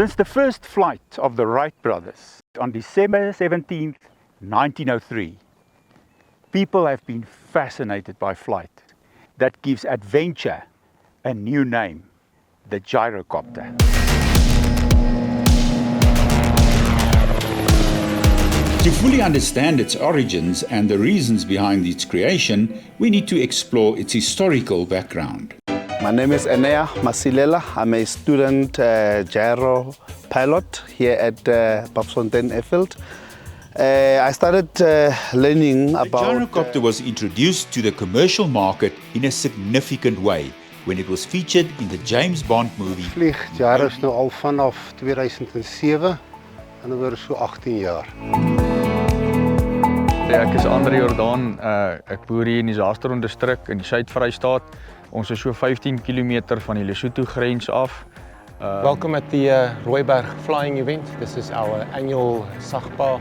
Since the first flight of the Wright brothers on December 17th, 1903, people have been fascinated by flight that gives adventure a new name, the gyrocopter. To fully understand its origins and the reasons behind its creation, we need to explore its historical background. My name is Enea Masilela. I'm a student gyro pilot here at Baffontein Airfield. I started learning about... The gyrocopter was introduced to the commercial market in a significant way when it was featured in the James Bond movie. Vlieg gyros nou al vanaf 2007, en oor so 18 jaar. Ek is Andre Jordaan, ek boer hier in die Zaanstron distrik in die Suid-Vrystaat. Ons is so 15 km van die Lesotho grens af. Welcome at the Rooiberg flying event. This is our annual SAGPA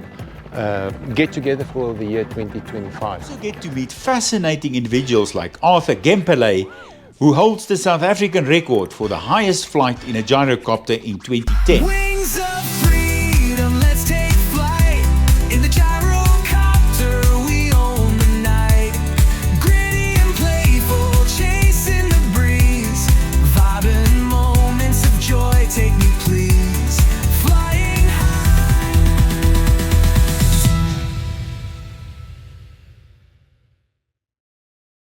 get-together for the year 2025. You also get to meet fascinating individuals like Arthur Gemperley, who holds the South African record for the highest flight in a gyrocopter in 2010.